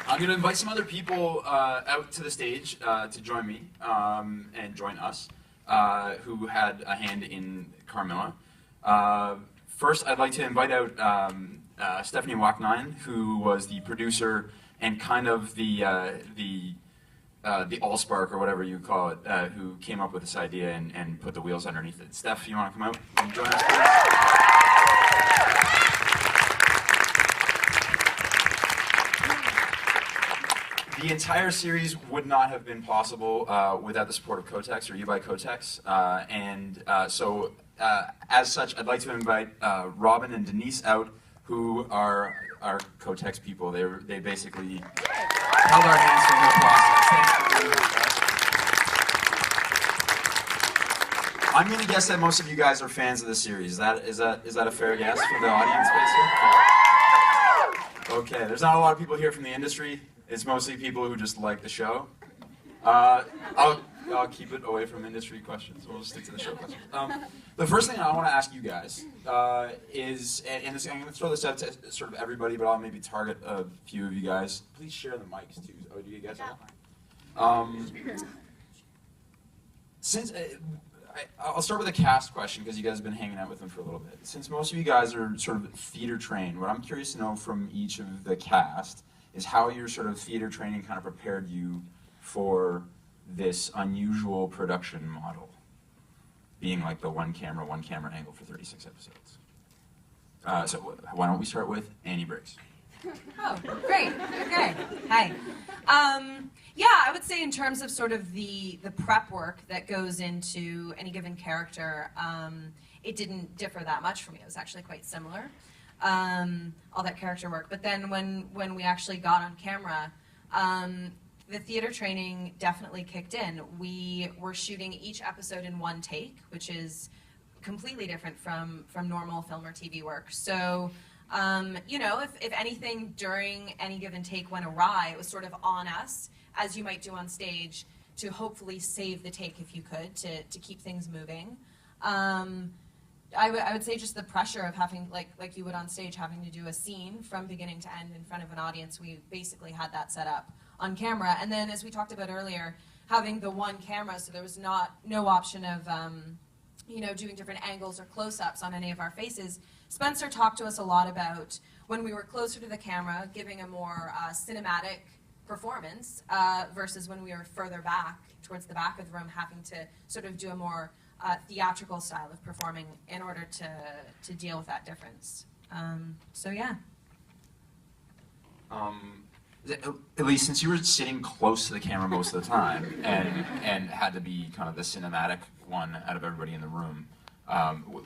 I'm going to invite some other people out to the stage to join me and join us, who had a hand in Carmilla. First, I'd like to invite out Stephanie Wacknine, who was the producer and kind of the allspark, or whatever you call it, who came up with this idea and put the wheels underneath it. Steph, you want to come out and join us, please? The entire series would not have been possible without the support of Kotex, or You by Kotex, so as such, I'd like to invite Robin and Denise out, who are our Kotex people. They basically held our hands through the process. I'm going to guess that most of you guys are fans of the series. Is that a fair guess from the audience base here? Okay, there's not a lot of people here from the industry. It's mostly people who just like the show. I'll keep it away from industry questions. We'll just stick to the show questions. The first thing I want to ask you guys is, and I'm going to throw this out to sort of everybody, but I'll maybe target a few of you guys. Please share the mics too. Oh, do you guys have one? I'll start with a cast question, because you guys have been hanging out with them for a little bit. Since most of you guys are sort of theater trained, what I'm curious to know from each of the cast is how your sort of theater training kind of prepared you for this unusual production model, being like the one camera angle for 36 episodes. So why don't we start with Annie Briggs? Oh, great. Okay. Hi. Yeah, I would say in terms of sort of the prep work that goes into any given character, it didn't differ that much for me. It was actually quite similar, all that character work. But then when we actually got on camera, the theater training definitely kicked in. We were shooting each episode in one take, which is completely different from normal film or TV work. So, you know, if anything during any given take went awry, it was sort of on us, as you might do on stage, to hopefully save the take if you could, to keep things moving. I would say just the pressure of having, like you would on stage, having to do a scene from beginning to end in front of an audience. We basically had that set up on camera. And then, as we talked about earlier, having the one camera, so there was no option of you know, doing different angles or close-ups on any of our faces. Spencer talked to us a lot about when we were closer to the camera, giving a more cinematic performance versus when we were further back, towards the back of the room, having to sort of do a more theatrical style of performing in order to deal with that difference. So yeah. At least since you were sitting close to the camera most of the time and had to be kind of the cinematic one out of everybody in the room,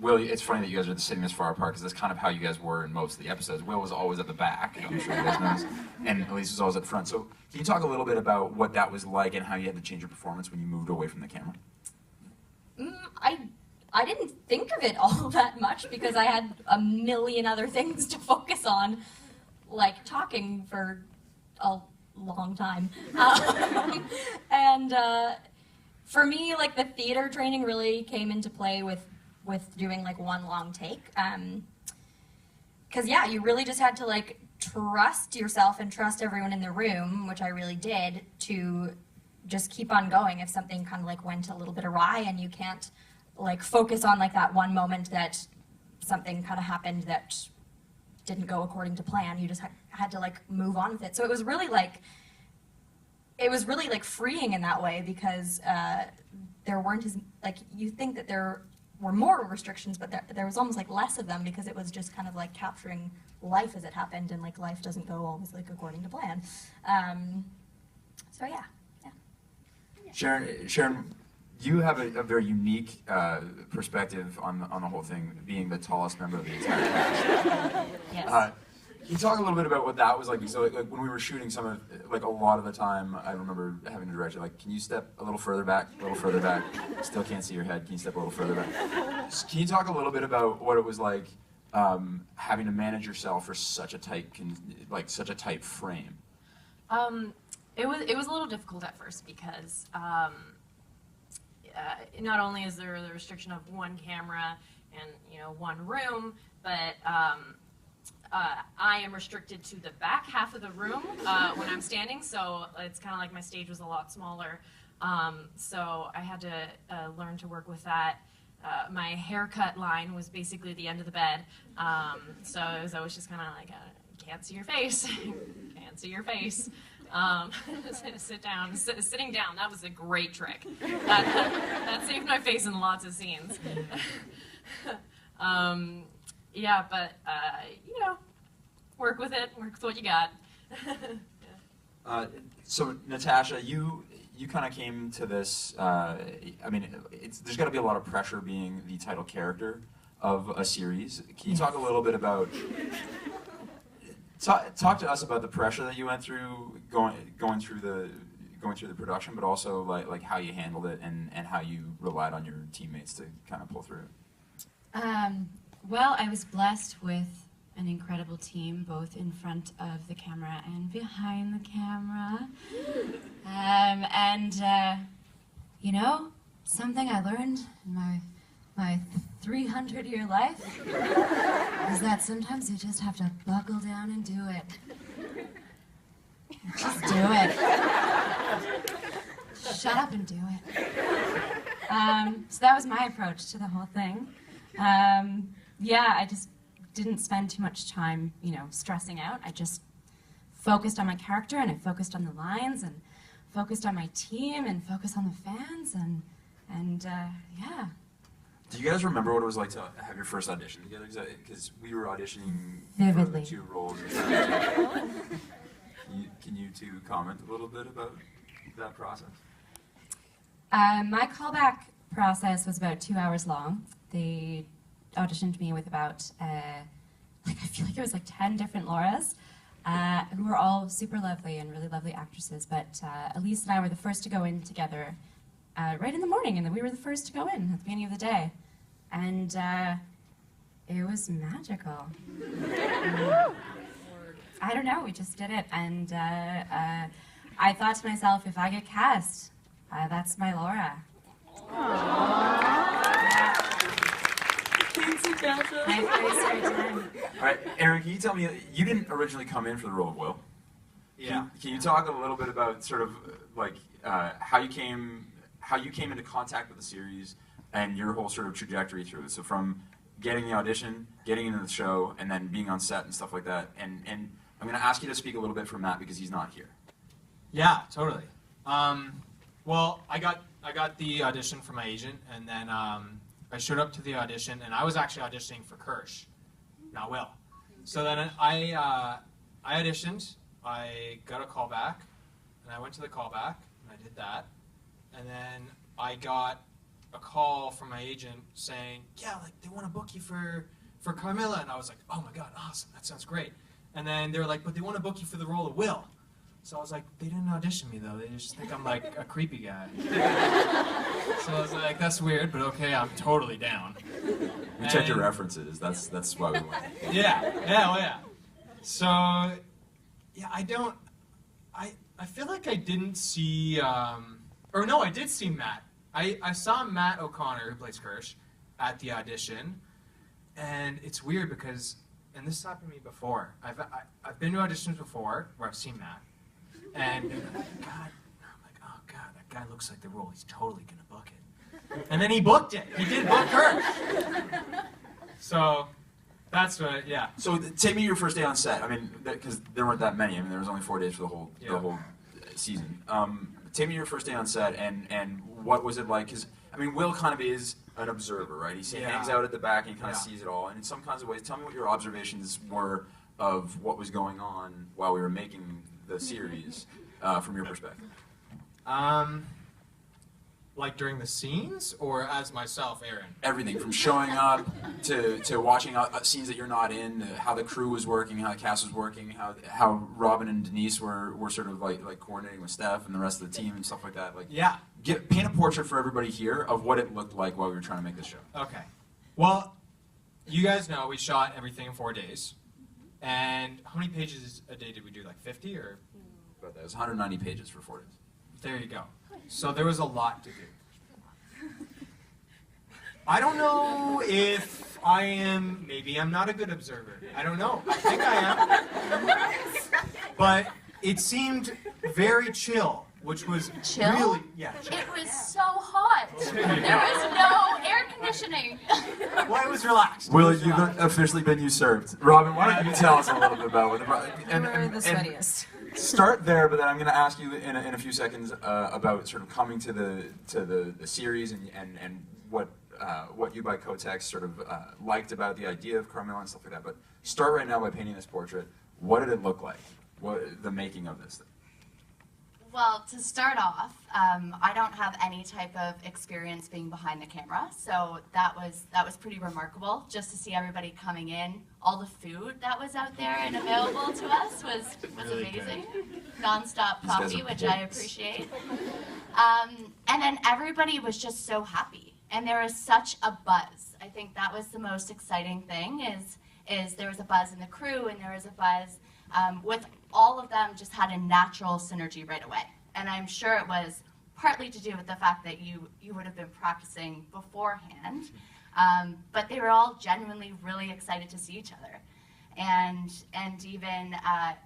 Will, it's funny that you guys are sitting this far apart, because that's kind of how you guys were in most of the episodes. Will was always at the back, I'm sure you guys know this, and Elise was always at the front. So can you talk a little bit about what that was like and how you had to change your performance when you moved away from the camera? I didn't think of it all that much, because I had a million other things to focus on, like talking for a long time. For me, like, the theater training really came into play with doing like one long take. Because yeah, you really just had to like trust yourself and trust everyone in the room, which I really did, to just keep on going if something kind of like went a little bit awry, and you can't like focus on like that one moment that something kind of happened that didn't go according to plan. You just had to like move on with it. So it was really like freeing in that way, because there weren't as, like, you think that there were more restrictions, but there was almost like less of them, because it was just kind of like capturing life as it happened, and like life doesn't go always like according to plan. So yeah. Sharon, you have a very unique perspective on the whole thing, being the tallest member of the entire cast. Yes. Can you talk a little bit about what that was like? So, like when we were shooting some of, like a lot of the time, I remember having a director like, can you step a little further back, Still can't see your head. Can you step a little further back? Can you talk a little bit about what it was like having to manage yourself for such a tight frame? It was a little difficult at first, because not only is there the restriction of one camera and one room, but I am restricted to the back half of the room when I'm standing, so it's kind of like my stage was a lot smaller. So I had to learn to work with that. My haircut line was basically the end of the bed, so it was always just kind of like, can't see your face, can't see your face. Sit down. Sitting down, that was a great trick. That saved my face in lots of scenes. Yeah, but, you know, work with it, work with what you got. So Natasha, you kind of came to this, I mean, there's got to be a lot of pressure being the title character of a series. Can you talk a little bit about, talk to us about the pressure that you went through going through the production, but also like how you handled it and how you relied on your teammates to kind of pull through? Well, I was blessed with an incredible team, both in front of the camera and behind the camera. You know, something I learned in my 300-year life is that sometimes you just have to buckle down and do it. Just do it. Shut up and do it. So that was my approach to the whole thing. Yeah, I just didn't spend too much time, you know, stressing out. I just focused on my character, and I focused on the lines, and focused on my team, and focused on the fans, and yeah. Do you guys remember what it was like to have your first audition together? Because we were auditioning Vividly. for the 2 roles. Can you two comment a little bit about that process? My callback process was about 2 hours long. They auditioned me with about, I feel like it was like 10 different Lauras, who were all super lovely and really lovely actresses, but Elise and I were the first to go in together right in the morning, and then we were the first to go in at the beginning of the day. And it was magical. I don't know, we just did it, and I thought to myself, if I get cast, that's my Laura. All right, Aaron, can you tell me, you didn't originally come in for the role of Will. Yeah. Can you talk a little bit about sort of like how you came into contact with the series and your whole sort of trajectory through it? So from getting the audition, getting into the show, and then being on set and stuff like that. And I'm going to ask you to speak a little bit from Matt because he's not here. Yeah, totally. Well, I got the audition from my agent, and then I showed up to the audition, and I was actually auditioning for Kirsch, not Will. So then I auditioned, I got a call back, and I went to the callback, and I did that, and then I got a call from my agent saying, yeah, like they want to book you for Carmilla, and I was like, oh my god, awesome, that sounds great. And then they were like, but they want to book you for the role of Will. So I was like, they didn't audition me though, they just think I'm like a creepy guy. So I was like, that's weird, but okay, I'm totally down. We checked your references, that's why we went. Yeah. So, yeah, I feel like I didn't see, or no, I did see Matt. I saw Matt O'Connor, who plays Kirsch, at the audition, and it's weird because, and this happened to me before, I've been to auditions before where I've seen Matt, and I'm like, oh god, that guy looks like the role, he's totally gonna book it. And then he booked it, he did book Kirsch. So, that's what, yeah. So take me your first day on set. I mean, because there weren't that many. I mean, there was only 4 days for the whole season. Take me your first day on set, and what was it like? Because I mean, Will kind of is an observer, right? He hangs out at the back and he kind of sees it all. And in some kinds of ways, tell me what your observations were of what was going on while we were making the series, from your perspective. Like during the scenes, or as myself, Aaron? Everything from showing up to watching scenes that you're not in, how the crew was working, how the cast was working, how Robin and Denise were sort of like coordinating with Steph and the rest of the team and stuff like that. Like, Yeah. paint a portrait for everybody here of what it looked like while we were trying to make this show. Okay. Well, you guys know we shot everything in 4 days. And how many pages a day did we do? Like 50 or? But that was 190 pages for 4 days. There you go. So there was a lot to do. I don't know if I am, maybe I'm not a good observer. I don't know. I think I am. But it seemed very chill, which was Chill? really, yeah, chill. It was so hot. There was no air conditioning. Well, it was relaxed. Will, you've officially been usurped. Robin, why don't you tell us a little bit about what the You were the sweatiest. Start there, but then I'm going to ask you in a few seconds about sort of coming to the series and what you by Kotex sort of liked about the idea of Carmilla and stuff like that. But start right now by painting this portrait. What did it look like? What the making of this thing? Well, to start off, I don't have any type of experience being behind the camera, so that was pretty remarkable just to see everybody coming in. All the food that was out there and available to us was Really amazing. Non-stop These guys coffee, are which I pigs. appreciate. And then everybody was just so happy, and there was such a buzz. I think that was the most exciting thing is there was a buzz in the crew, and there was a buzz with all of them just had a natural synergy right away. And I'm sure it was partly to do with the fact that you would have been practicing beforehand. But they were all genuinely really excited to see each other. And even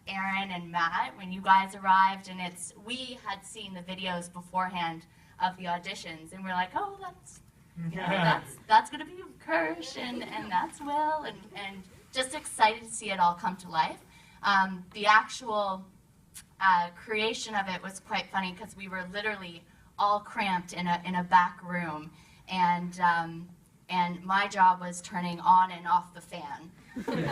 Aaron and Matt, when you guys arrived, and we had seen the videos beforehand of the auditions, and we're like, oh, that's gonna be Kirsch, and that's Will, and just excited to see it all come to life. The actual creation of it was quite funny because we were literally all cramped in a back room, and my job was turning on and off the fan. Okay,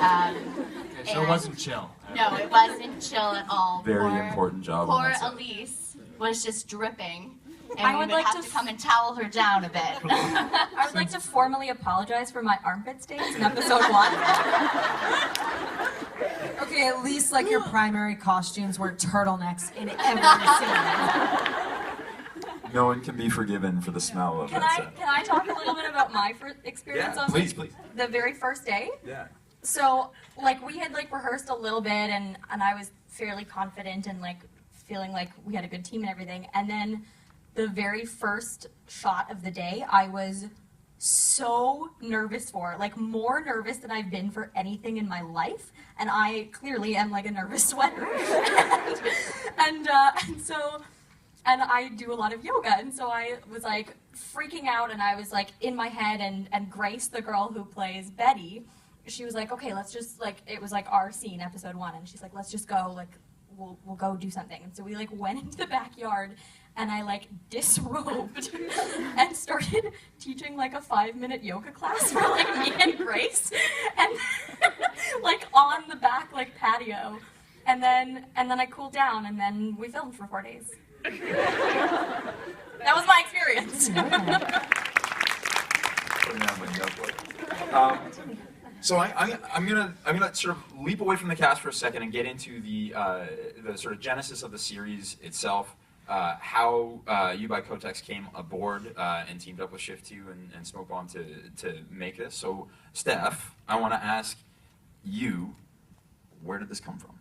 so it wasn't chill. No, it wasn't chill at all. Very important job on Poor that set. Elise was just dripping, and I we would would like have to to come and towel her down a bit. I would like to formally apologize for my armpit stains in episode 1. Okay, at least like your primary costumes were turtlenecks in every scene. No one can be forgiven for the smell of Can that I set. can I talk a little bit about my experience Yeah, on please. the very first day? Yeah. So like we had like rehearsed a little bit, and I was fairly confident and like feeling like we had a good team and everything. And then the very first shot of the day, I was so nervous for, like more nervous than I've been for anything in my life. And I clearly am like a nervous sweater. and I do a lot of yoga, and so I was like freaking out, and I was like in my head, and Grace, the girl who plays Betty, she was like, okay, let's just like, it was like our scene, episode 1, and she's like, let's just go, like we'll go do something. And so we like went into the backyard, and I like disrobed and started teaching like a 5-minute yoga class for like me and Grace, and like on the back like patio, and then I cooled down, and then we filmed for 4 days. That was my experience. So I'm gonna sort of leap away from the cast for a second and get into the sort of genesis of the series itself. How you by Kotex came aboard and teamed up with Shift 2 and Smoke Bomb to make this. So Steph, I want to ask you, where did this come from?